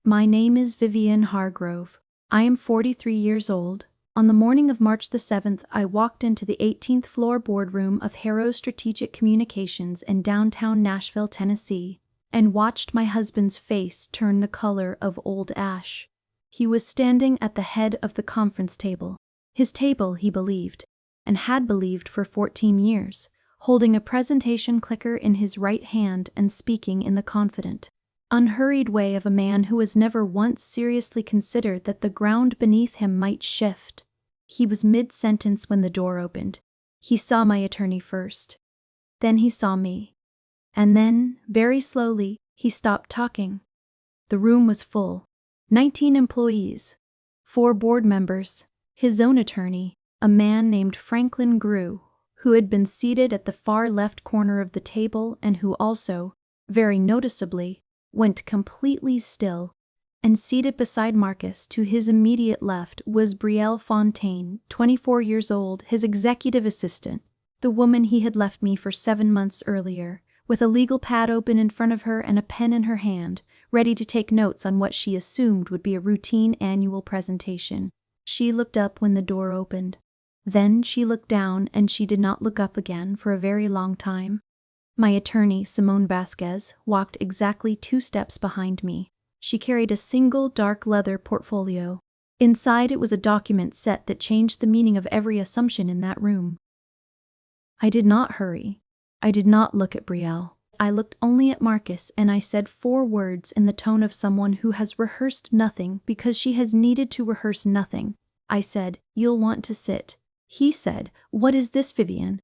My name is Vivienne Hargrove. I am 43 years old. On the morning of March the 7th, I walked into the 18th floor boardroom of Harrow's Strategic Communications in downtown Nashville, Tennessee, and watched my husband's face turn the color of old ash. He was standing at the head of the conference table. His table, he believed, and had believed for 14 years, holding a presentation clicker in his right hand and speaking in the confident, unhurried way of a man who has never once seriously considered that the ground beneath him might shift. He was mid-sentence when the door opened. He saw my attorney first. Then he saw me. And then, very slowly, he stopped talking. The room was full. 19 employees, 4 board members, his own attorney, a man named Franklin Grew, who had been seated at the far left corner of the table and who also, very noticeably, went completely still, and seated beside Marcus to his immediate left was Brielle Fontaine, 24 years old, his executive assistant, the woman he had left me for 7 months earlier, with a legal pad open in front of her and a pen in her hand, ready to take notes on what she assumed would be a routine annual presentation. She looked up when the door opened. Then she looked down, and she did not look up again for a very long time. My attorney, Simone Vasquez, walked exactly 2 steps behind me. She carried a single dark leather portfolio. Inside it was a document set that changed the meaning of every assumption in that room. I did not hurry. I did not look at Brielle. I looked only at Marcus, and I said 4 words in the tone of someone who has rehearsed nothing because she has needed to rehearse nothing. I said, "You'll want to sit." He said, "What is this, Vivienne?"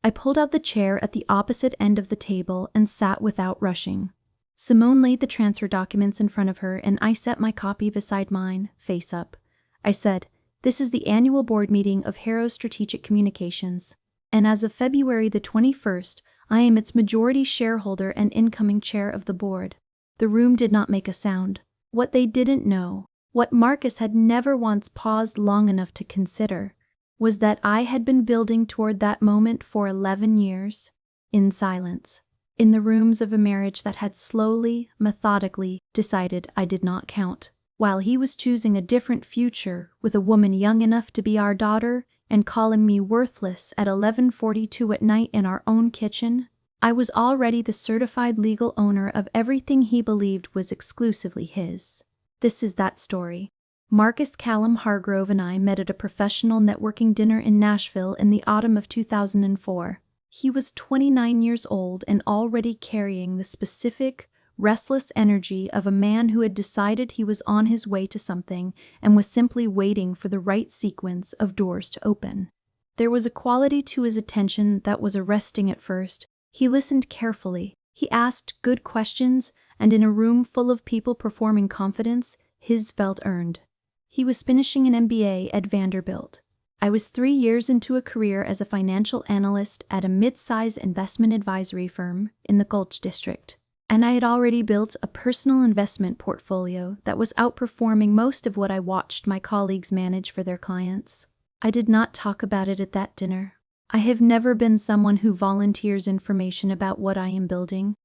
I pulled out the chair at the opposite end of the table and sat without rushing. Simone laid the transfer documents in front of her, and I set my copy beside mine, face up. I said, "This is the annual board meeting of Harrow's Strategic Communications, and as of February the 21st, I am its majority shareholder and incoming chair of the board." The room did not make a sound. What they didn't know, what Marcus had never once paused long enough to consider, was that I had been building toward that moment for 11 years, in silence, in the rooms of a marriage that had slowly, methodically decided I did not count, while he was choosing a different future with a woman young enough to be our daughter and calling me worthless at 11:42 at night in our own kitchen. I was already the certified legal owner of everything he believed was exclusively his. This is that story. Marcus Callum Hargrove and I met at a professional networking dinner in Nashville in the autumn of 2004. He was 29 years old and already carrying the specific, restless energy of a man who had decided he was on his way to something and was simply waiting for the right sequence of doors to open. There was a quality to his attention that was arresting at first. He listened carefully. He asked good questions, and in a room full of people performing confidence, his felt earned. He was finishing an MBA at Vanderbilt. I was 3 years into a career as a financial analyst at a mid-size investment advisory firm in the Gulch District, and I had already built a personal investment portfolio that was outperforming most of what I watched my colleagues manage for their clients. I did not talk about it at that dinner. I have never been someone who volunteers information about what I am building.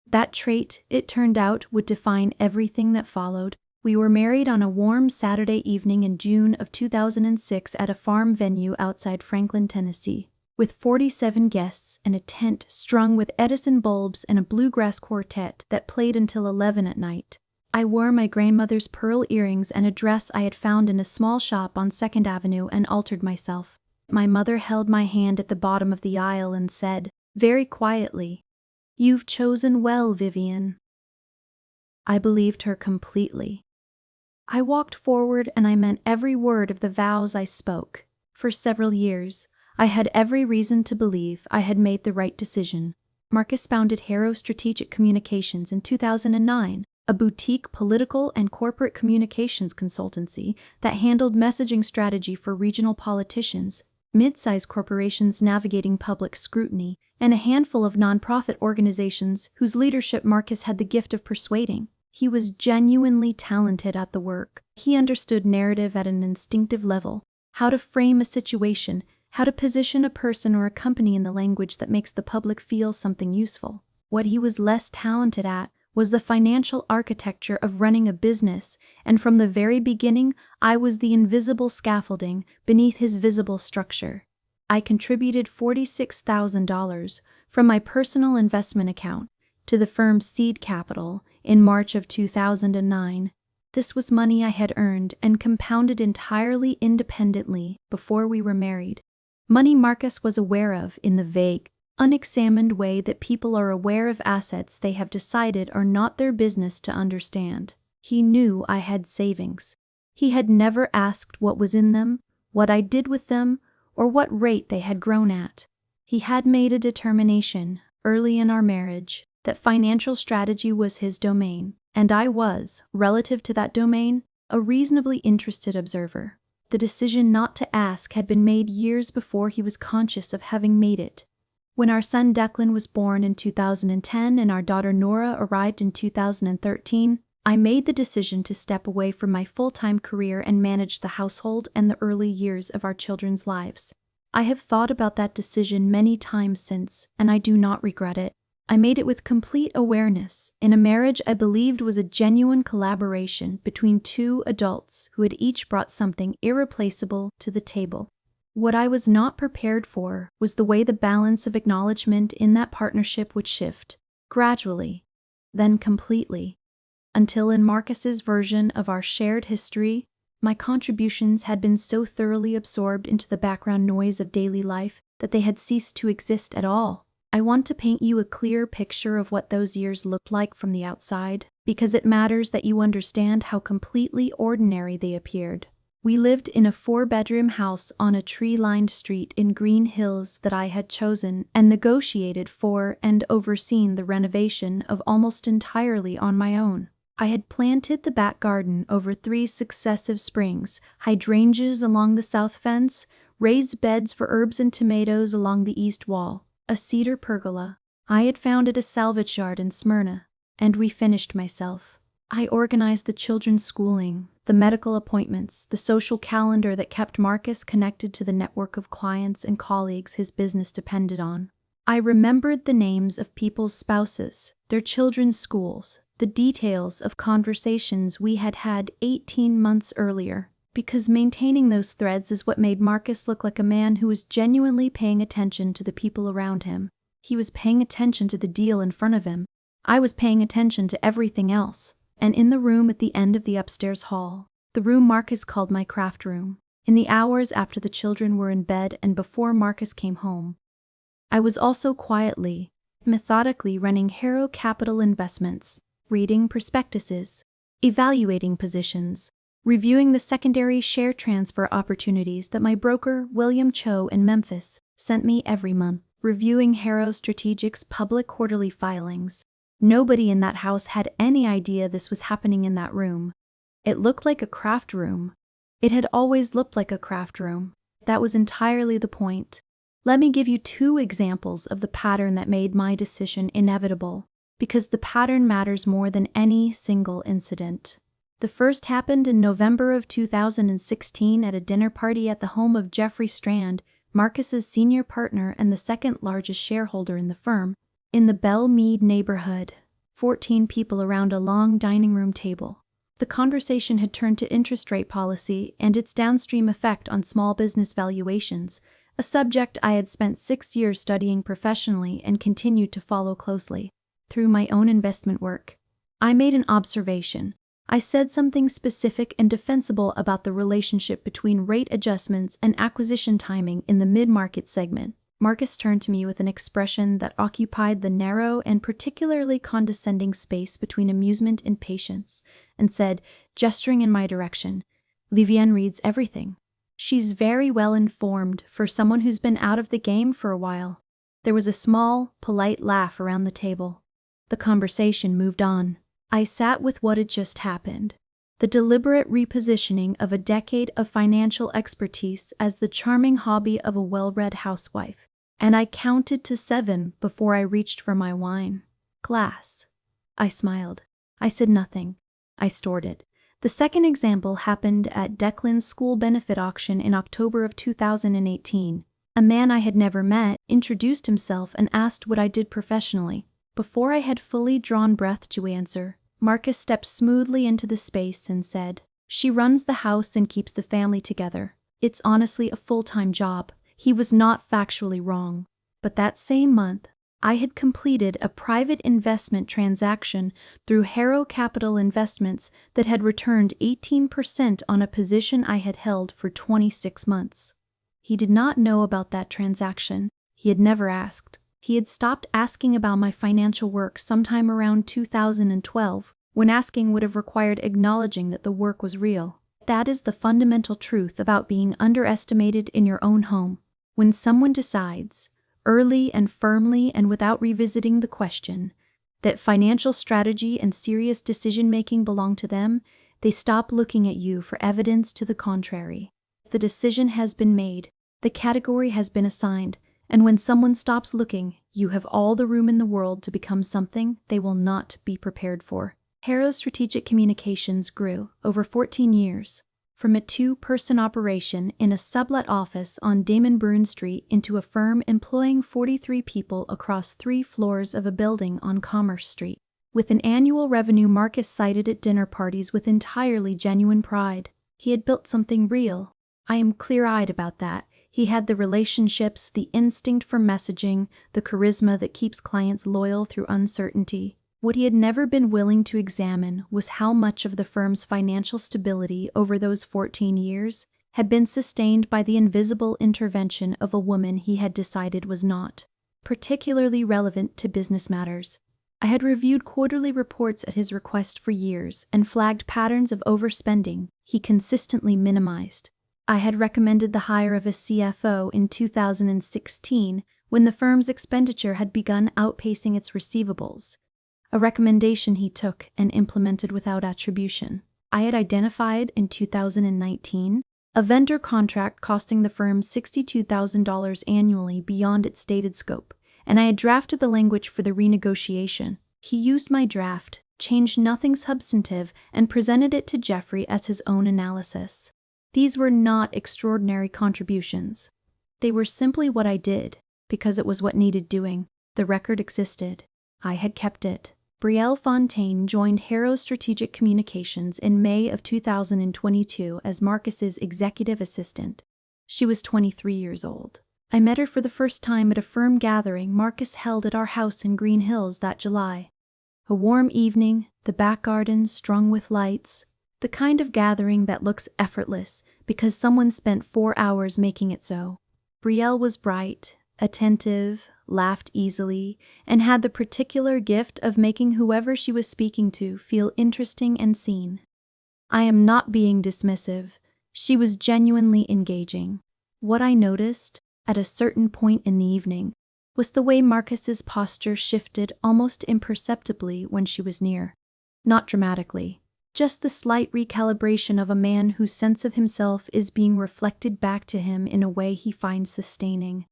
That trait, it turned out, would define everything that followed. We were married on a warm Saturday evening in June of 2006 at a farm venue outside Franklin, Tennessee, with 47 guests and a tent strung with Edison bulbs and a bluegrass quartet that played until 11 at night. I wore my grandmother's pearl earrings and a dress I had found in a small shop on 2nd Avenue and altered myself. My mother held my hand at the bottom of the aisle and said, very quietly, "You've chosen well, Vivienne." I believed her completely. I walked forward and I meant every word of the vows I spoke. For several years, I had every reason to believe I had made the right decision. Marcus founded Harrow Strategic Communications in 2009, a boutique political and corporate communications consultancy that handled messaging strategy for regional politicians, mid-sized corporations navigating public scrutiny, and a handful of nonprofit organizations whose leadership Marcus had the gift of persuading. He was genuinely talented at the work. He understood narrative at an instinctive level, how to frame a situation, how to position a person or a company in the language that makes the public feel something useful. What he was less talented at was the financial architecture of running a business, and from the very beginning, I was the invisible scaffolding beneath his visible structure. I contributed $46,000 from my personal investment account to the firm's seed capital in March of 2009. This was money I had earned and compounded entirely independently before we were married. Money Marcus was aware of in the vague, unexamined way that people are aware of assets they have decided are not their business to understand. He knew I had savings. He had never asked what was in them, what I did with them, or what rate they had grown at. He had made a determination, early in our marriage, that financial strategy was his domain, and I was, relative to that domain, a reasonably interested observer. The decision not to ask had been made years before he was conscious of having made it. When our son Declan was born in 2010 and our daughter Nora arrived in 2013, I made the decision to step away from my full-time career and manage the household and the early years of our children's lives. I have thought about that decision many times since, and I do not regret it. I made it with complete awareness, in a marriage I believed was a genuine collaboration between two adults who had each brought something irreplaceable to the table. What I was not prepared for was the way the balance of acknowledgement in that partnership would shift, gradually, then completely, until in Marcus's version of our shared history, my contributions had been so thoroughly absorbed into the background noise of daily life that they had ceased to exist at all. I want to paint you a clear picture of what those years looked like from the outside, because it matters that you understand how completely ordinary they appeared. We lived in a 4-bedroom house on a tree-lined street in Green Hills that I had chosen and negotiated for and overseen the renovation of almost entirely on my own. I had planted the back garden over 3 successive springs, hydrangeas along the south fence, raised beds for herbs and tomatoes along the east wall, a cedar pergola I had found at a salvage yard in Smyrna, and refinished myself. I organized the children's schooling, the medical appointments, the social calendar that kept Marcus connected to the network of clients and colleagues his business depended on. I remembered the names of people's spouses, their children's schools, the details of conversations we had had 18 months earlier, because maintaining those threads is what made Marcus look like a man who was genuinely paying attention to the people around him. He was paying attention to the deal in front of him. I was paying attention to everything else. And in the room at the end of the upstairs hall, the room Marcus called my craft room, in the hours after the children were in bed and before Marcus came home, I was also quietly, methodically running Harrow Capital investments, reading prospectuses, evaluating positions, reviewing the secondary share transfer opportunities that my broker, William Cho in Memphis, sent me every month, reviewing Harrow Strategic's public quarterly filings. Nobody in that house had any idea this was happening in that room. It looked like a craft room. It had always looked like a craft room. That was entirely the point. Let me give you 2 examples of the pattern that made my decision inevitable, because the pattern matters more than any single incident. The first happened in November of 2016 at a dinner party at the home of Jeffrey Strand, Marcus's senior partner and the second largest shareholder in the firm, in the Belle Meade neighborhood. 14 people around a long dining room table. The conversation had turned to interest rate policy and its downstream effect on small business valuations, a subject I had spent 6 years studying professionally and continued to follow closely. Through my own investment work, I made an observation. I said something specific and defensible about the relationship between rate adjustments and acquisition timing in the mid-market segment. Marcus turned to me with an expression that occupied the narrow and particularly condescending space between amusement and patience, and said, gesturing in my direction, "Vivienne reads everything. She's very well informed for someone who's been out of the game for a while." There was a small, polite laugh around the table. The conversation moved on. I sat with what had just happened, the deliberate repositioning of a decade of financial expertise as the charming hobby of a well-read housewife, and I counted to 7 before I reached for my wine glass. I smiled. I said nothing. I stored it. The second example happened at Declan's school benefit auction in October of 2018. A man I had never met introduced himself and asked what I did professionally. Before I had fully drawn breath to answer, Marcus stepped smoothly into the space and said, "She runs the house and keeps the family together. It's honestly a full-time job." He was not factually wrong. But that same month, I had completed a private investment transaction through Harrow Capital Investments that had returned 18% on a position I had held for 26 months. He did not know about that transaction. He had never asked. He had stopped asking about my financial work sometime around 2012, when asking would have required acknowledging that the work was real. That is the fundamental truth about being underestimated in your own home. When someone decides, early and firmly and without revisiting the question, that financial strategy and serious decision-making belong to them, they stop looking at you for evidence to the contrary. The decision has been made, the category has been assigned, and when someone stops looking, you have all the room in the world to become something they will not be prepared for. Harrow's Strategic Communications grew, over 14 years, from a 2-person operation in a sublet office on Damon Brune Street into a firm employing 43 people across 3 floors of a building on Commerce Street. With an annual revenue Marcus cited at dinner parties with entirely genuine pride. He had built something real. I am clear-eyed about that. He had the relationships, the instinct for messaging, the charisma that keeps clients loyal through uncertainty. What he had never been willing to examine was how much of the firm's financial stability over those 14 years had been sustained by the invisible intervention of a woman he had decided was not particularly relevant to business matters. I had reviewed quarterly reports at his request for years and flagged patterns of overspending he consistently minimized. I had recommended the hire of a CFO in 2016 when the firm's expenditure had begun outpacing its receivables, a recommendation he took and implemented without attribution. I had identified in 2019 a vendor contract costing the firm $62,000 annually beyond its stated scope, and I had drafted the language for the renegotiation. He used my draft, changed nothing substantive, and presented it to Jeffrey as his own analysis. These were not extraordinary contributions. They were simply what I did, because it was what needed doing. The record existed. I had kept it. Brielle Fontaine joined Harrow Strategic Communications in May of 2022 as Marcus's executive assistant. She was 23 years old. I met her for the first time at a firm gathering Marcus held at our house in Green Hills that July. A warm evening, the back garden strung with lights, the kind of gathering that looks effortless because someone spent 4 hours making it so. Brielle was bright, attentive, laughed easily, and had the particular gift of making whoever she was speaking to feel interesting and seen. I am not being dismissive. She was genuinely engaging. What I noticed, at a certain point in the evening, was the way Marcus's posture shifted almost imperceptibly when she was near. Not dramatically. Just the slight recalibration of a man whose sense of himself is being reflected back to him in a way he finds sustaining.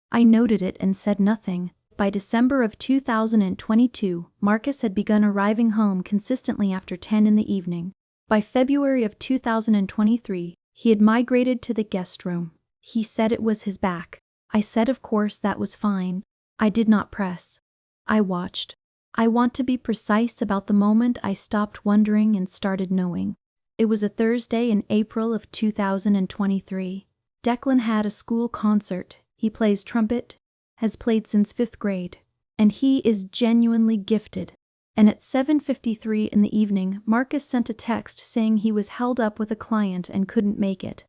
I noted it and said nothing. By December of 2022, Marcus had begun arriving home consistently after 10 in the evening. By February of 2023, he had migrated to the guest room. He said it was his back. I said of course that was fine. I did not press. I watched. I want to be precise about the moment I stopped wondering and started knowing. It was a Thursday in April of 2023. Declan had a school concert. He plays trumpet, has played since 5th grade, and he is genuinely gifted. And at 7:53 in the evening, Marcus sent a text saying he was held up with a client and couldn't make it.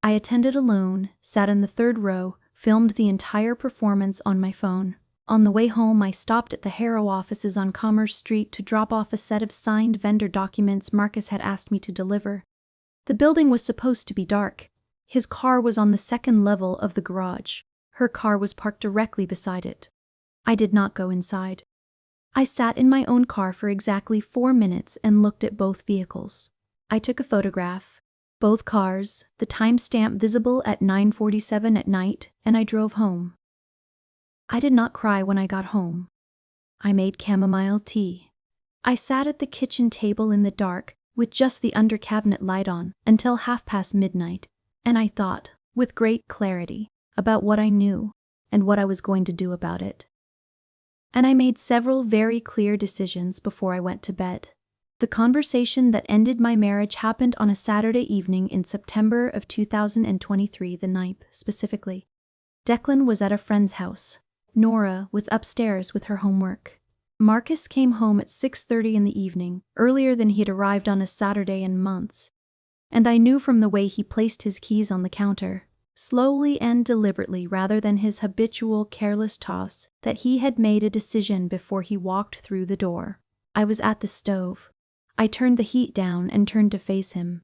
I attended alone, sat in the 3rd row, filmed the entire performance on my phone. On the way home, I stopped at the Harrow offices on Commerce Street to drop off a set of signed vendor documents Marcus had asked me to deliver. The building was supposed to be dark. His car was on the 2nd level of the garage. Her car was parked directly beside it. I did not go inside. I sat in my own car for exactly 4 minutes and looked at both vehicles. I took a photograph, both cars, the timestamp visible at 9:47 at night, and I drove home. I did not cry when I got home. I made chamomile tea. I sat at the kitchen table in the dark, with just the under cabinet light on, until midnight, and I thought, with great clarity, about what I knew and what I was going to do about it. and I made several very clear decisions before I went to bed. The conversation that ended my marriage happened on a Saturday evening in September of 2023, the 9th specifically. Declan was at a friend's house. Nora was upstairs with her homework. Marcus came home at 6:30 in the evening, earlier than he'd arrived on a Saturday in months, and I knew from the way he placed his keys on the counter, slowly and deliberately rather than his habitual careless toss, that he had made a decision before he walked through the door. I was at the stove. I turned the heat down and turned to face him.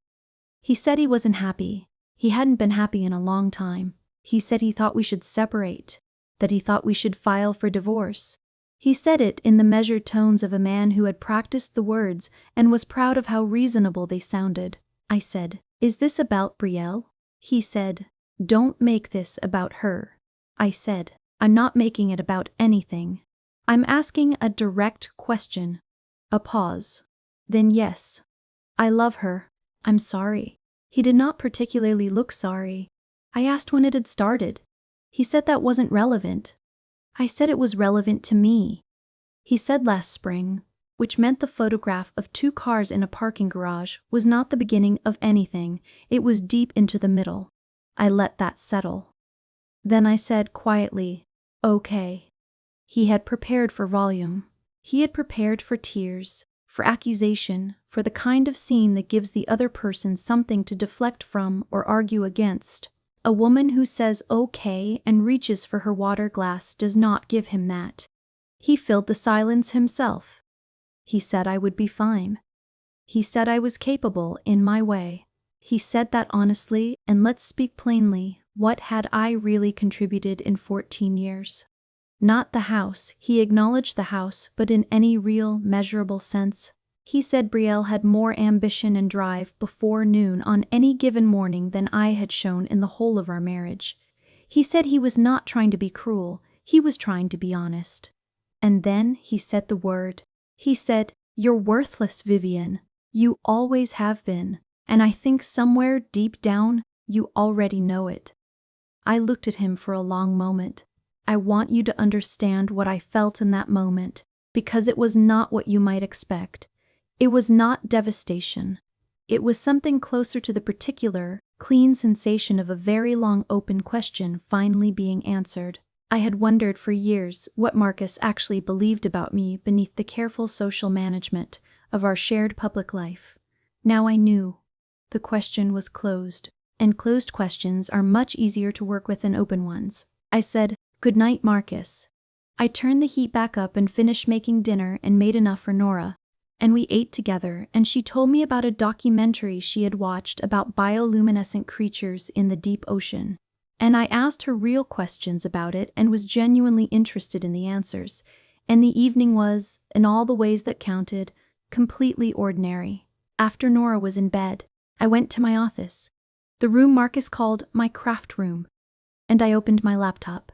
He said he wasn't happy. He hadn't been happy in a long time. He said he thought we should separate, that he thought we should file for divorce. He said it in the measured tones of a man who had practiced the words and was proud of how reasonable they sounded. I said, "Is this about Brielle?" He said, "Don't make this about her." I said, "I'm not making it about anything. I'm asking a direct question." A pause. Then, "Yes, I love her. I'm sorry." He did not particularly look sorry. I asked when it had started. He said that wasn't relevant. I said it was relevant to me. He said last spring, which meant the photograph of 2 cars in a parking garage was not the beginning of anything, it was deep into the middle. I let that settle. Then I said quietly, "Okay." He had prepared for volume. He had prepared for tears, for accusation, for the kind of scene that gives the other person something to deflect from or argue against. A woman who says okay and reaches for her water glass does not give him that. He filled the silence himself. He said I would be fine. He said I was capable in my way. He said that honestly, and let's speak plainly, what had I really contributed in 14 years? Not the house, he acknowledged the house, but in any real, measurable sense. He said Brielle had more ambition and drive before noon on any given morning than I had shown in the whole of our marriage. He said he was not trying to be cruel, he was trying to be honest. And then he said the word. He said, "You're worthless, Vivienne. You always have been, and I think somewhere deep down, you already know it." I looked at him for a long moment. I want you to understand what I felt in that moment, because it was not what you might expect. It was not devastation. It was something closer to the particular, clean sensation of a very long open question finally being answered. I had wondered for years what Marcus actually believed about me beneath the careful social management of our shared public life. Now I knew. The question was closed, and closed questions are much easier to work with than open ones. I said, "Good night, Marcus." I turned the heat back up and finished making dinner and made enough for Nora. And we ate together, and she told me about a documentary she had watched about bioluminescent creatures in the deep ocean. And I asked her real questions about it and was genuinely interested in the answers. And the evening was, in all the ways that counted, completely ordinary. After Nora was in bed, I went to my office, the room Marcus called my craft room, and I opened my laptop.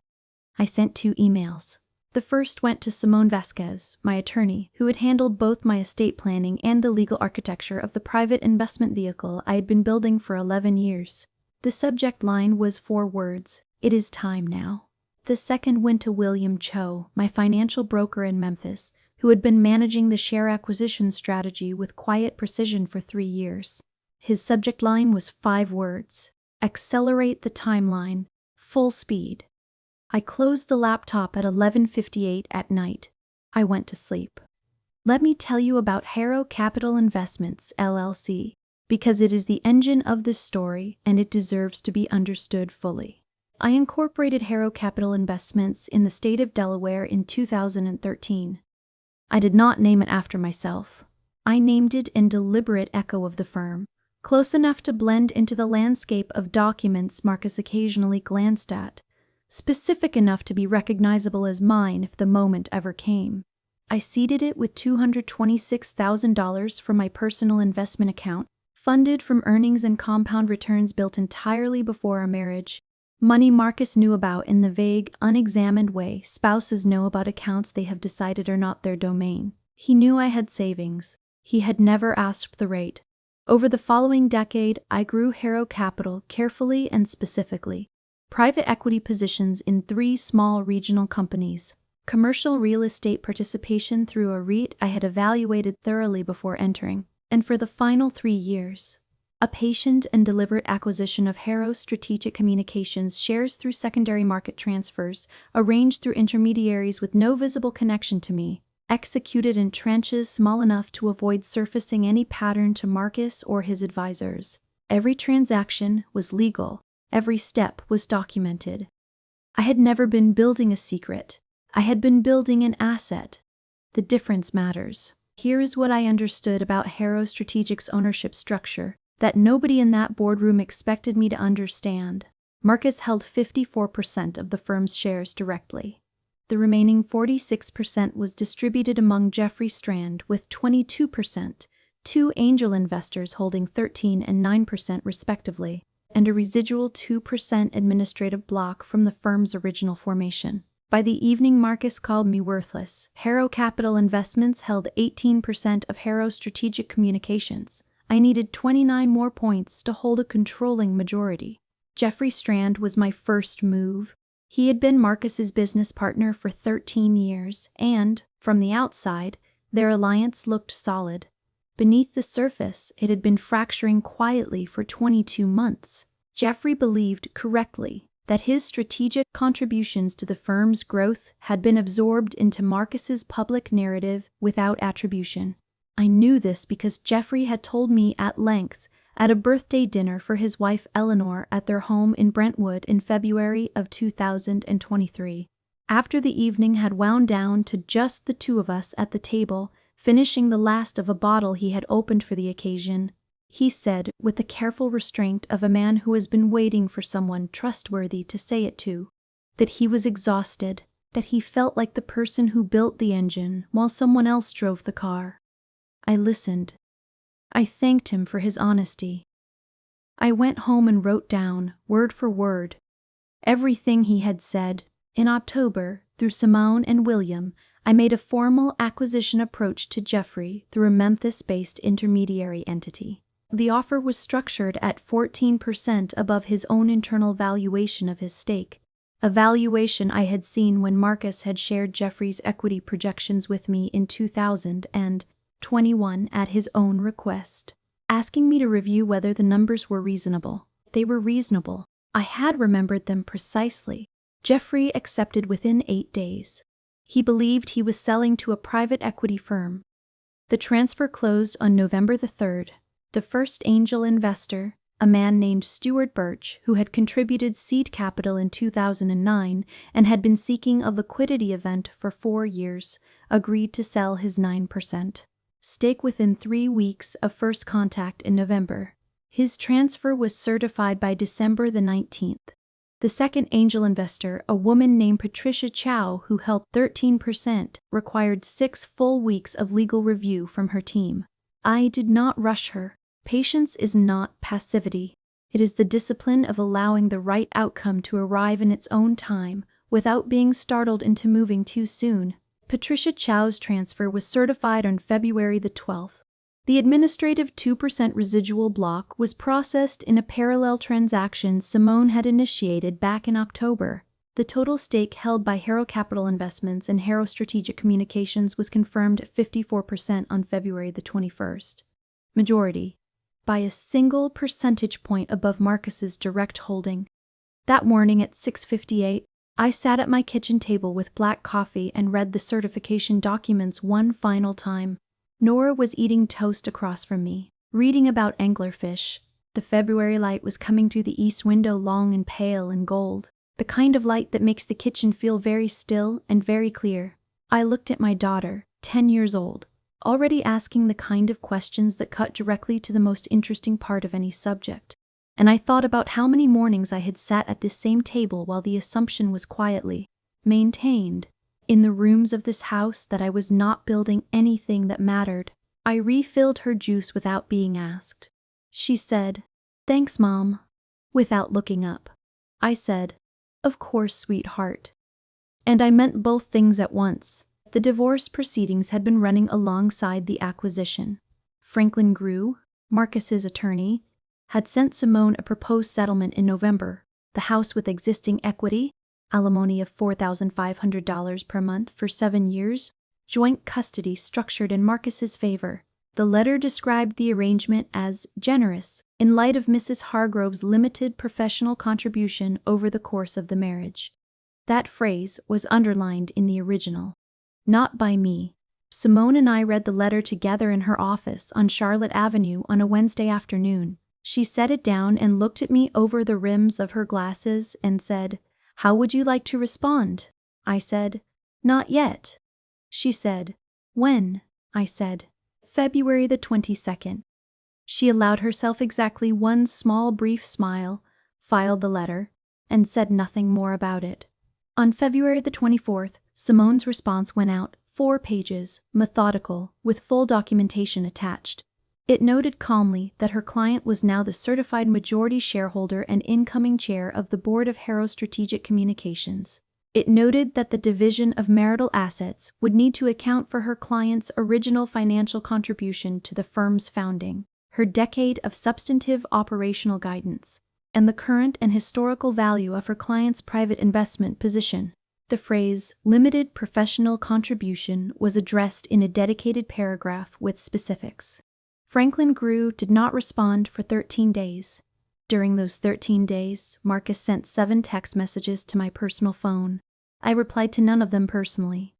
I sent 2 emails. The first went to Simone Vasquez, my attorney, who had handled both my estate planning and the legal architecture of the private investment vehicle I had been building for 11 years. The subject line was 4 words, "It is time now." The second went to William Cho, my financial broker in Memphis, who had been managing the share acquisition strategy with quiet precision for 3 years. His subject line was 5 words, "Accelerate the timeline, full speed." I closed the laptop at 11:58 at night. I went to sleep. Let me tell you about Harrow Capital Investments, LLC, because it is the engine of this story and it deserves to be understood fully. I incorporated Harrow Capital Investments in the state of Delaware in 2013. I did not name it after myself. I named it in deliberate echo of the firm, close enough to blend into the landscape of documents Marcus occasionally glanced at, specific enough to be recognizable as mine if the moment ever came. I seeded it with $226,000 from my personal investment account, funded from earnings and compound returns built entirely before our marriage, money Marcus knew about in the vague, unexamined way spouses know about accounts they have decided are not their domain. He knew I had savings. He had never asked the rate. Over the following decade, I grew Harrow Capital carefully and specifically. Private equity positions in 3 small regional companies, commercial real estate participation through a REIT I had evaluated thoroughly before entering, and for the final 3 years, a patient and deliberate acquisition of Harrow Strategic Communications shares through secondary market transfers, arranged through intermediaries with no visible connection to me, executed in tranches small enough to avoid surfacing any pattern to Marcus or his advisors. Every transaction was legal, every step was documented. I had never been building a secret. I had been building an asset. The difference matters. Here is what I understood about Harrow Strategic's ownership structure that nobody in that boardroom expected me to understand. Marcus held 54% of the firm's shares directly. The remaining 46% was distributed among Jeffrey Strand with 22%, two angel investors holding 13% and 9% respectively, and a residual 2% administrative block from the firm's original formation. By the evening, Marcus called me worthless. Harrow Capital Investments held 18% of Harrow Strategic Communications. I needed 29 more points to hold a controlling majority. Jeffrey Strand was my first move. He had been Marcus's business partner for 13 years, and, from the outside, their alliance looked solid. Beneath the surface, it had been fracturing quietly for 22 months. Jeffrey believed correctly that his strategic contributions to the firm's growth had been absorbed into Marcus's public narrative without attribution. I knew this because Jeffrey had told me at length at a birthday dinner for his wife Eleanor at their home in Brentwood in February of 2023. After the evening had wound down to just the two of us at the table, finishing the last of a bottle he had opened for the occasion, he said, with the careful restraint of a man who has been waiting for someone trustworthy to say it to, that he was exhausted, that he felt like the person who built the engine while someone else drove the car. I listened. I thanked him for his honesty. I went home and wrote down, word for word, everything he had said. In October, through Simone and William, I made a formal acquisition approach to Jeffrey through a Memphis-based intermediary entity. The offer was structured at 14% above his own internal valuation of his stake, a valuation I had seen when Marcus had shared Jeffrey's equity projections with me in 2021 at his own request, asking me to review whether the numbers were reasonable. They were reasonable. I had remembered them precisely. Jeffrey accepted within 8 days. He believed he was selling to a private equity firm. The transfer closed on November the 3rd. The first angel investor, a man named Stuart Birch, who had contributed seed capital in 2009 and had been seeking a liquidity event for 4 years, agreed to sell his 9% stake within 3 weeks of first contact in November. His transfer was certified by December the 19th. The second angel investor, a woman named Patricia Chow, who held 13%, required 6 full weeks of legal review from her team. I did not rush her. Patience is not passivity. It is the discipline of allowing the right outcome to arrive in its own time without being startled into moving too soon. Patricia Chow's transfer was certified on February the 12th. The administrative 2% residual block was processed in a parallel transaction Simone had initiated back in October. The total stake held by Harrow Capital Investments and Harrow Strategic Communications was confirmed at 54% on February the 21st. Majority, by a single percentage point above Marcus's direct holding. That morning at 6:58, I sat at my kitchen table with black coffee and read the certification documents one final time. Nora was eating toast across from me, reading about anglerfish. The February light was coming through the east window, long and pale and gold, the kind of light that makes the kitchen feel very still and very clear. I looked at my daughter, 10 years old, already asking the kind of questions that cut directly to the most interesting part of any subject. And I thought about how many mornings I had sat at this same table while the assumption was quietly maintained in the rooms of this house that I was not building anything that mattered. I refilled her juice without being asked. She said, "Thanks, Mom," without looking up. I said, "Of course, sweetheart." And I meant both things at once. The divorce proceedings had been running alongside the acquisition. Franklin Grew, Marcus's attorney, had sent Simone a proposed settlement in November. The house with existing equity, alimony of $4,500 per month for 7 years, joint custody structured in Marcus's favor. The letter described the arrangement as generous in light of Mrs. Hargrove's limited professional contribution over the course of the marriage. That phrase was underlined in the original. Not by me. Simone and I read the letter together in her office on Charlotte Avenue on a Wednesday afternoon. She set it down and looked at me over the rims of her glasses and said, "How would you like to respond?" I said, "Not yet." She said, "When?" I said, "February the 22nd. She allowed herself exactly one small brief smile, filed the letter, and said nothing more about it. On February the 24th, Simone's response went out, 4 pages, methodical, with full documentation attached. It noted calmly that her client was now the certified majority shareholder and incoming chair of the board of Harrow Strategic Communications. It noted that the division of marital assets would need to account for her client's original financial contribution to the firm's founding, her decade of substantive operational guidance, and the current and historical value of her client's private investment position. The phrase "limited professional contribution" was addressed in a dedicated paragraph with specifics. Franklin Grew did not respond for 13 days. During those 13 days, Marcus sent 7 text messages to my personal phone. I replied to none of them personally.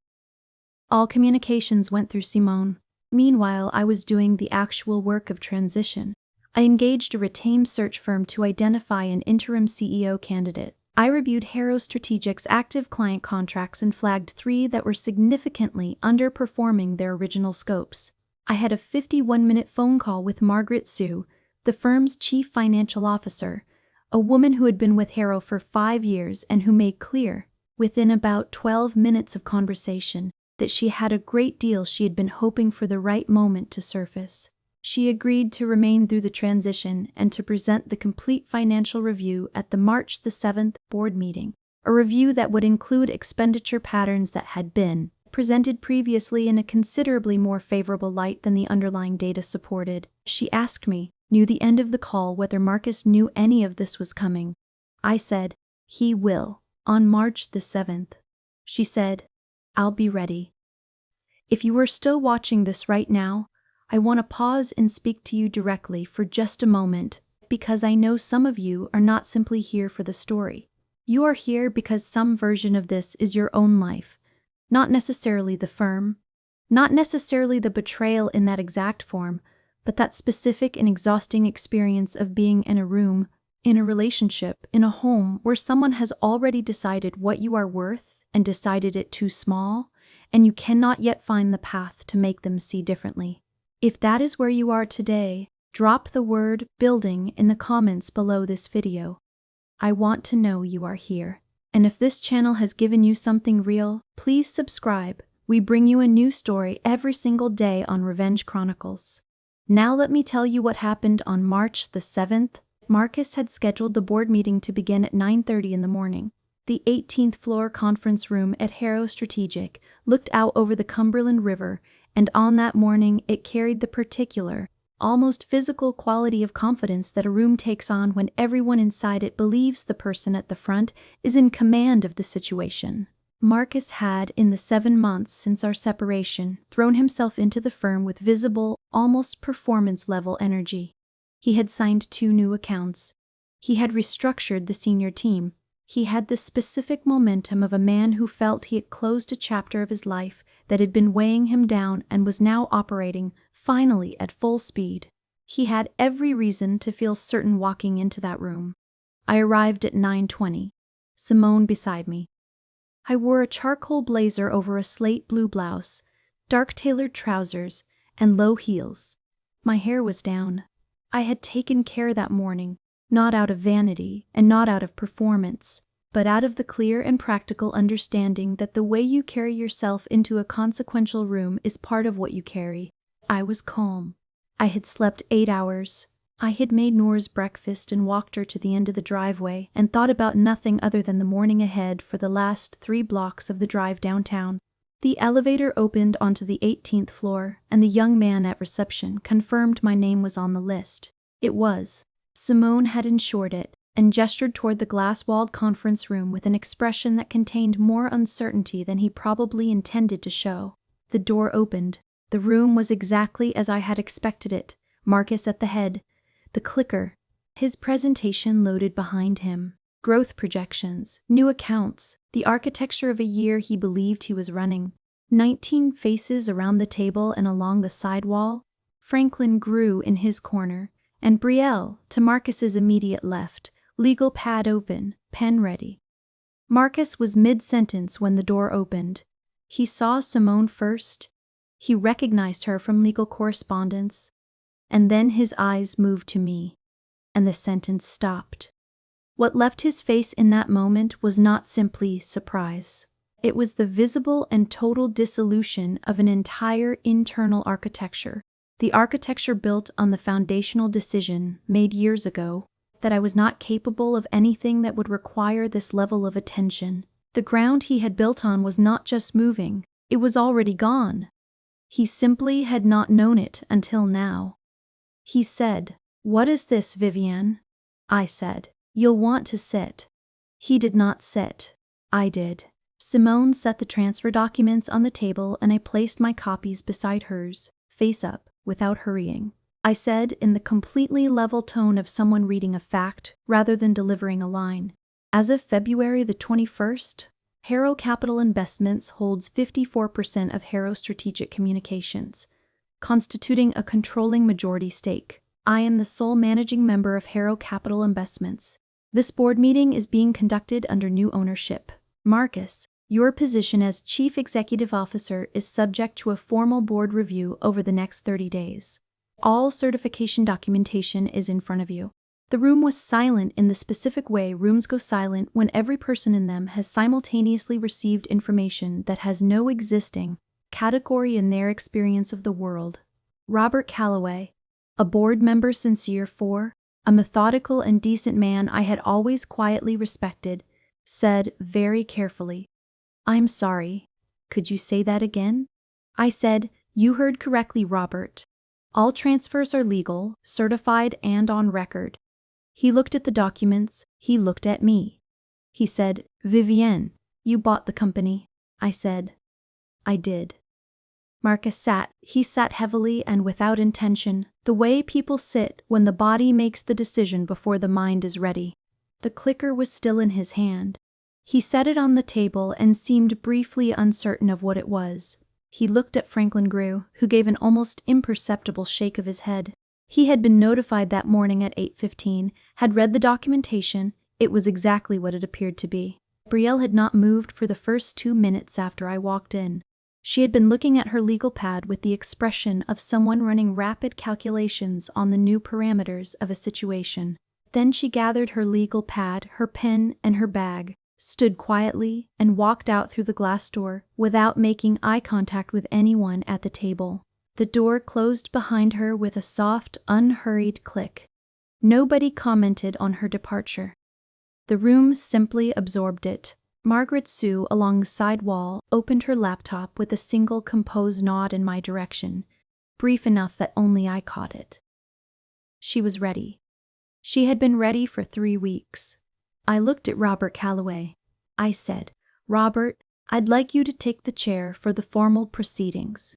All communications went through Simone. Meanwhile, I was doing the actual work of transition. I engaged a retained search firm to identify an interim CEO candidate. I reviewed Harrow Strategic's active client contracts and flagged 3 that were significantly underperforming their original scopes. I had a 51-minute phone call with Margaret Sue, the firm's chief financial officer, a woman who had been with Harrow for 5 years and who made clear, within about 12 minutes of conversation, that she had a great deal she had been hoping for the right moment to surface. She agreed to remain through the transition and to present the complete financial review at the March the 7th board meeting, a review that would include expenditure patterns that had been presented previously in a considerably more favorable light than the underlying data supported. She asked me, near the end of the call, whether Marcus knew any of this was coming. I said, "He will, on March the 7th. She said, "I'll be ready." If you are still watching this right now, I want to pause and speak to you directly for just a moment, because I know some of you are not simply here for the story. You are here because some version of this is your own life, not necessarily the firm, not necessarily the betrayal in that exact form, but that specific and exhausting experience of being in a room, in a relationship, in a home where someone has already decided what you are worth and decided it too small, and you cannot yet find the path to make them see differently. If that is where you are today, drop the word "building" in the comments below this video. I want to know you are here. And if this channel has given you something real, please subscribe. We bring you a new story every single day on Revenge Chronicles. Now let me tell you what happened on March the 7th. Marcus had scheduled the board meeting to begin at 9:30 in the morning. The 18th floor conference room at Harrow Strategic looked out over the Cumberland River, and on that morning it carried the particular, almost physical quality of confidence that a room takes on when everyone inside it believes the person at the front is in command of the situation. Marcus had, in the 7 months since our separation, thrown himself into the firm with visible, almost performance-level energy. He had signed 2 new accounts. He had restructured the senior team. He had the specific momentum of a man who felt he had closed a chapter of his life that had been weighing him down and was now operating, finally, at full speed. He had every reason to feel certain walking into that room. I arrived at 9:20. Simone beside me. I wore a charcoal blazer over a slate blue blouse, dark tailored trousers, and low heels. My hair was down. I had taken care that morning, not out of vanity and not out of performance, but out of the clear and practical understanding that the way you carry yourself into a consequential room is part of what you carry. I was calm. I had slept 8 hours. I had made Nora's breakfast and walked her to the end of the driveway and thought about nothing other than the morning ahead for the last 3 blocks of the drive downtown. The elevator opened onto the 18th floor, and the young man at reception confirmed my name was on the list. It was. Simone had ensured it. and gestured toward the glass-walled conference room with an expression that contained more uncertainty than he probably intended to show. The door opened. The room was exactly as I had expected it, Marcus at the head, the clicker, his presentation loaded behind him. Growth projections, new accounts, the architecture of a year he believed he was running. 19 faces around the table and along the side wall. Franklin grew in his corner, and Brielle, to Marcus's immediate left, legal pad open, pen ready. Marcus was mid-sentence when the door opened. He saw Simone first. He recognized her from legal correspondence, and then his eyes moved to me, and the sentence stopped. What left his face in that moment was not simply surprise. It was the visible and total dissolution of an entire internal architecture. The architecture built on the foundational decision made years ago that I was not capable of anything that would require this level of attention. The ground he had built on was not just moving, it was already gone. He simply had not known it until now. He said, "What is this, Vivienne?" I said, "You'll want to sit." He did not sit. I did. Simone set the transfer documents on the table and I placed my copies beside hers, face up, without hurrying. I said in the completely level tone of someone reading a fact rather than delivering a line. As of February the 21st, Harrow Capital Investments holds 54% of Harrow Strategic Communications, constituting a controlling majority stake. I am the sole managing member of Harrow Capital Investments. This board meeting is being conducted under new ownership. Marcus, your position as Chief Executive Officer is subject to a formal board review over the next 30 days. All certification documentation is in front of you. The room was silent in the specific way rooms go silent when every person in them has simultaneously received information that has no existing category in their experience of the world. Robert Calloway, a board member since year 4, a methodical and decent man I had always quietly respected, said very carefully, "I'm sorry. Could you say that again?" I said, "You heard correctly, Robert. All transfers are legal, certified, and on record." He looked at the documents. He looked at me. He said, "Vivienne, you bought the company." I said, "I did." Marcus sat. He sat heavily and without intention, the way people sit when the body makes the decision before the mind is ready. The clicker was still in his hand. He set it on the table and seemed briefly uncertain of what it was. He looked at Franklin Grew, who gave an almost imperceptible shake of his head. He had been notified that morning at 8:15, had read the documentation. It was exactly what it appeared to be. Brielle had not moved for the first 2 minutes after I walked in. She had been looking at her legal pad with the expression of someone running rapid calculations on the new parameters of a situation. Then she gathered her legal pad, her pen, and her bag, stood quietly, and walked out through the glass door without making eye contact with anyone at the table. The door closed behind her with a soft, unhurried click. Nobody commented on her departure. The room simply absorbed it. Margaret Sue, along the side wall, opened her laptop with a single composed nod in my direction, brief enough that only I caught it. She was ready. She had been ready for 3 weeks. I looked at Robert Calloway. I said, "Robert, I'd like you to take the chair for the formal proceedings."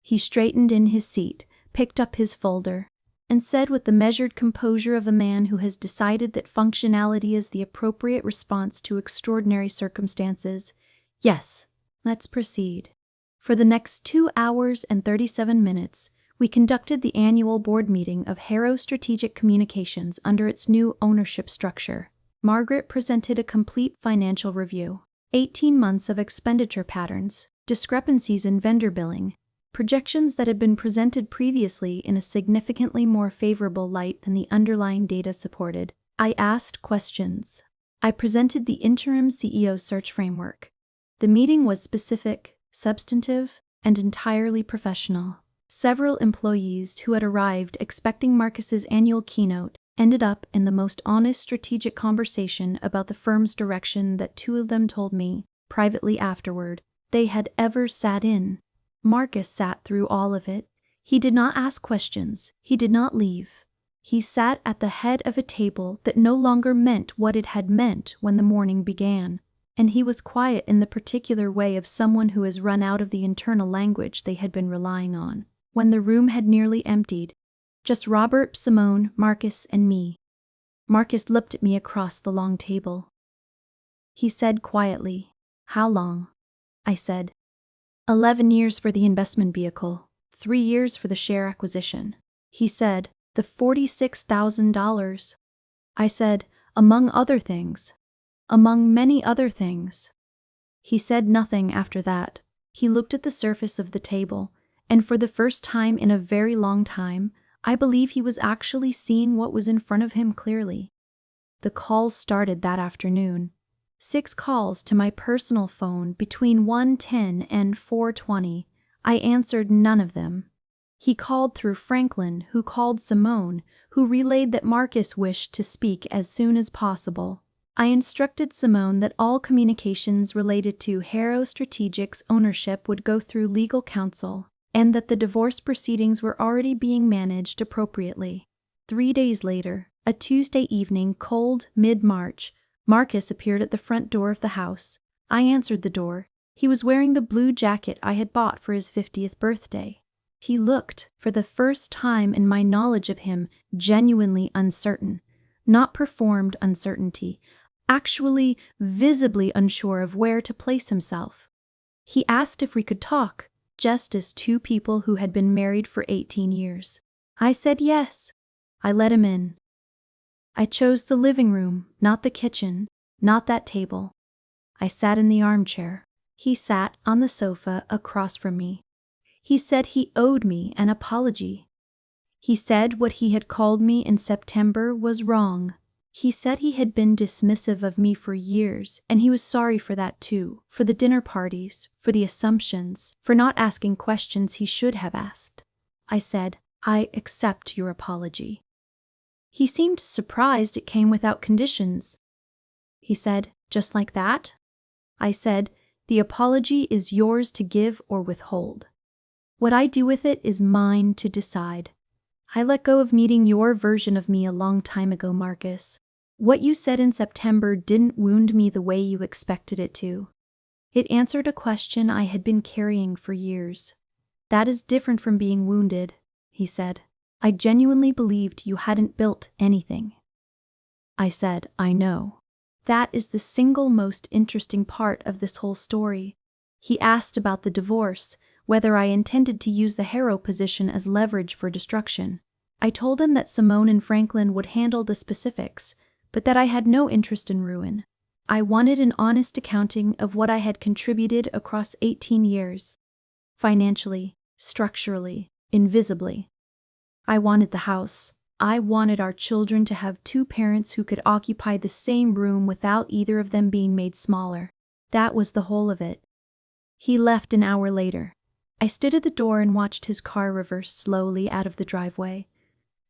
He straightened in his seat, picked up his folder, and said with the measured composure of a man who has decided that functionality is the appropriate response to extraordinary circumstances, "Yes, let's proceed." For the next 2 hours and 37 minutes, we conducted the annual board meeting of Harrow Strategic Communications under its new ownership structure. Margaret presented a complete financial review, 18 months of expenditure patterns, discrepancies in vendor billing, projections that had been presented previously in a significantly more favorable light than the underlying data supported. I asked questions. I presented the interim CEO search framework. The meeting was specific, substantive, and entirely professional. Several employees who had arrived expecting Marcus's annual keynote ended up in the most honest strategic conversation about the firm's direction that 2 of them told me, privately afterward, they had ever sat in. Marcus sat through all of it. He did not ask questions. He did not leave. He sat at the head of a table that no longer meant what it had meant when the morning began, and he was quiet in the particular way of someone who has run out of the internal language they had been relying on. When the room had nearly emptied, just Robert, Simone, Marcus, and me. Marcus looked at me across the long table. He said quietly, "How long?" I said, 11 years for the investment vehicle, 3 years for the share acquisition. He said, "The $46,000. I said, "Among other things. Among many other things." He said nothing after that. He looked at the surface of the table, and for the first time in a very long time, I believe he was actually seeing what was in front of him clearly. The calls started that afternoon. 6 calls to my personal phone between 1:10 and 4:20. I answered none of them. He called through Franklin, who called Simone, who relayed that Marcus wished to speak as soon as possible. I instructed Simone that all communications related to Harrow Strategic's ownership would go through legal counsel, and that the divorce proceedings were already being managed appropriately. 3 days later, a Tuesday evening, cold, mid-March, Marcus appeared at the front door of the house. I answered the door. He was wearing the blue jacket I had bought for his 50th birthday. He looked, for the first time in my knowledge of him, genuinely uncertain. Not performed uncertainty, actually visibly unsure of where to place himself. He asked if we could talk, just as 2 people who had been married for 18 years. I said yes. I let him in. I chose the living room, not the kitchen, not that table. I sat in the armchair. He sat on the sofa across from me. He said he owed me an apology. He said what he had called me in September was wrong. He said he had been dismissive of me for years, and he was sorry for that too, for the dinner parties, for the assumptions, for not asking questions he should have asked. I said, "I accept your apology." He seemed surprised it came without conditions. He said, "Just like that?" I said, "The apology is yours to give or withhold. What I do with it is mine to decide. I let go of meeting your version of me a long time ago, Marcus. What you said in September didn't wound me the way you expected it to. It answered a question I had been carrying for years. That is different from being wounded," he said. "I genuinely believed you hadn't built anything." I said, "I know. That is the single most interesting part of this whole story." He asked about the divorce, whether I intended to use the Harrow position as leverage for destruction. I told him that Simone and Franklin would handle the specifics, but that I had no interest in ruin. I wanted an honest accounting of what I had contributed across 18 years. Financially, structurally, invisibly. I wanted the house. I wanted our children to have 2 parents who could occupy the same room without either of them being made smaller. That was the whole of it. He left an hour later. I stood at the door and watched his car reverse slowly out of the driveway.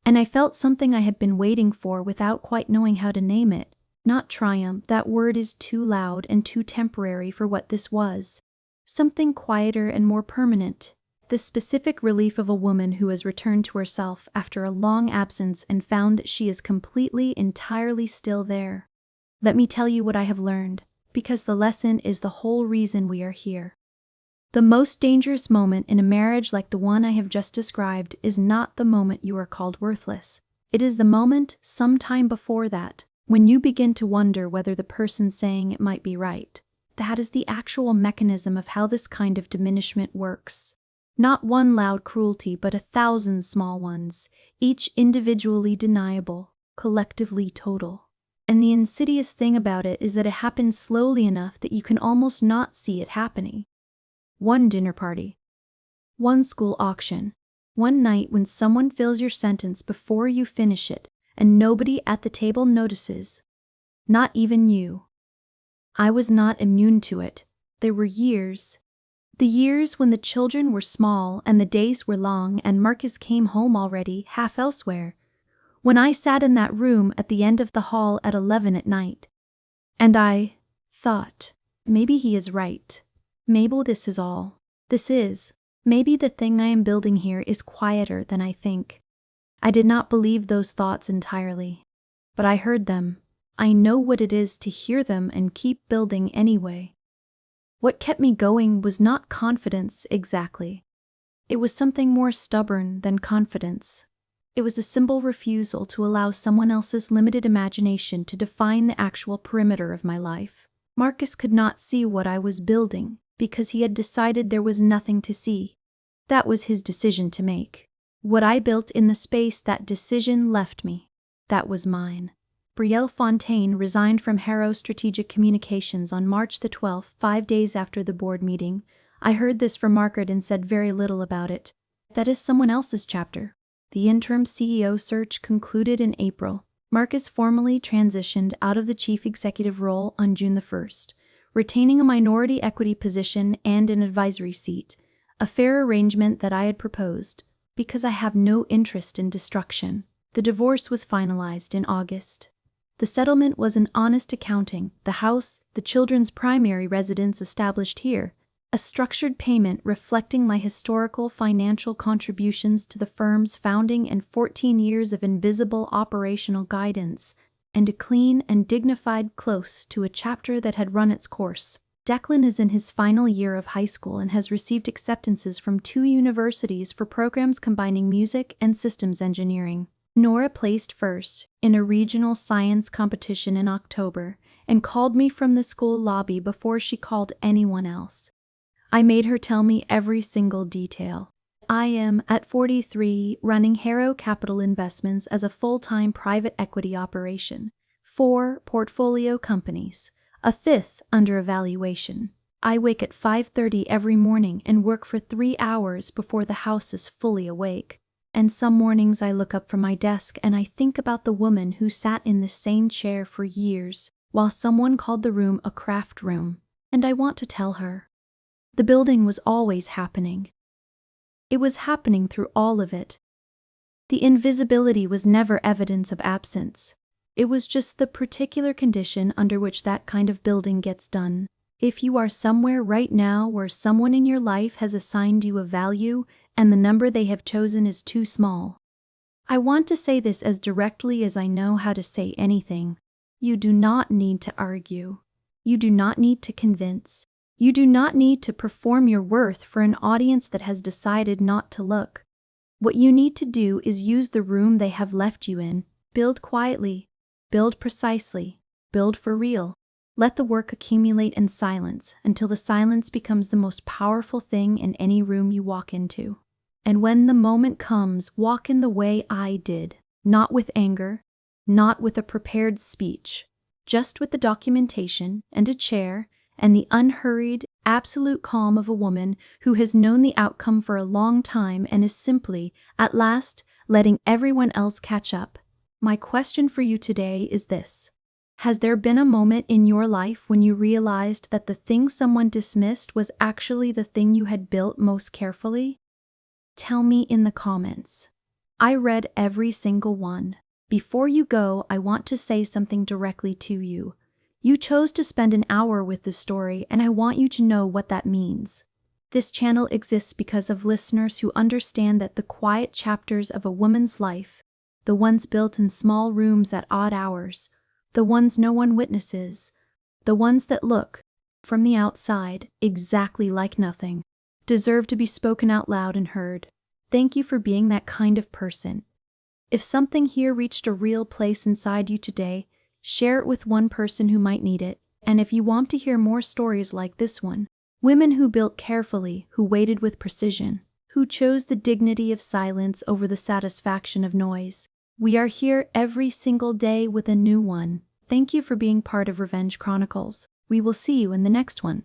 And I felt something I had been waiting for without quite knowing how to name it. Not triumph, that word is too loud and too temporary for what this was. Something quieter and more permanent. The specific relief of a woman who has returned to herself after a long absence and found that she is completely, entirely still there. Let me tell you what I have learned, because the lesson is the whole reason we are here. The most dangerous moment in a marriage like the one I have just described is not the moment you are called worthless. It is the moment sometime before that, when you begin to wonder whether the person saying it might be right. That is the actual mechanism of how this kind of diminishment works. Not one loud cruelty, but 1,000 small ones, each individually deniable, collectively total. And the insidious thing about it is that it happens slowly enough that you can almost not see it happening. One dinner party. One school auction. One night when someone fills your sentence before you finish it, and nobody at the table notices. Not even you. I was not immune to it. There were years. The years when the children were small and the days were long and Marcus came home already, half elsewhere. When I sat in that room at the end of the hall at 11 at night. And I thought, maybe he is right. Maybe this is all. Maybe the thing I am building here is quieter than I think. I did not believe those thoughts entirely. But I heard them. I know what it is to hear them and keep building anyway. What kept me going was not confidence exactly. It was something more stubborn than confidence. It was a simple refusal to allow someone else's limited imagination to define the actual perimeter of my life. Marcus could not see what I was building because he had decided there was nothing to see. That was his decision to make. What I built in the space that decision left me, that was mine. Brielle Fontaine resigned from Harrow Strategic Communications on March the 12th, 5 days after the board meeting. I heard this from Margaret and said very little about it. That is someone else's chapter. The interim CEO search concluded in April. Marcus formally transitioned out of the chief executive role on June the 1st, retaining a minority equity position and an advisory seat, a fair arrangement that I had proposed, because I have no interest in destruction. The divorce was finalized in August. The settlement was an honest accounting, the house, the children's primary residence established here, a structured payment reflecting my historical financial contributions to the firm's founding and 14 years of invisible operational guidance, and a clean and dignified close to a chapter that had run its course. Declan is in his final year of high school and has received acceptances from 2 universities for programs combining music and systems engineering. Nora placed first in a regional science competition in October and called me from the school lobby before she called anyone else. I made her tell me every single detail. I am, at 43, running Harrow Capital Investments as a full-time private equity operation. 4 portfolio companies, a 5th under evaluation. I wake at 5:30 every morning and work for 3 hours before the house is fully awake. And some mornings I look up from my desk and I think about the woman who sat in the same chair for years while someone called the room a craft room. And I want to tell her. The building was always happening. It was happening through all of it. The invisibility was never evidence of absence. It was just the particular condition under which that kind of building gets done. If you are somewhere right now where someone in your life has assigned you a value and the number they have chosen is too small. I want to say this as directly as I know how to say anything. You do not need to argue. You do not need to convince. You do not need to perform your worth for an audience that has decided not to look. What you need to do is use the room they have left you in. Build quietly. Build precisely. Build for real. Let the work accumulate in silence until the silence becomes the most powerful thing in any room you walk into. And when the moment comes, walk in the way I did, not with anger, not with a prepared speech, just with the documentation and a chair and the unhurried, absolute calm of a woman who has known the outcome for a long time and is simply, at last, letting everyone else catch up. My question for you today is this. Has there been a moment in your life when you realized that the thing someone dismissed was actually the thing you had built most carefully? Tell me in the comments. I read every single one. Before you go, I want to say something directly to you. You chose to spend an hour with this story, and I want you to know what that means. This channel exists because of listeners who understand that the quiet chapters of a woman's life, the ones built in small rooms at odd hours, the ones no one witnesses, the ones that look, from the outside, exactly like nothing, deserve to be spoken out loud and heard. Thank you for being that kind of person. If something here reached a real place inside you today, share it with one person who might need it. And if you want to hear more stories like this one, women who built carefully, who waited with precision, who chose the dignity of silence over the satisfaction of noise, we are here every single day with a new one. Thank you for being part of Revenge Chronicles. We will see you in the next one.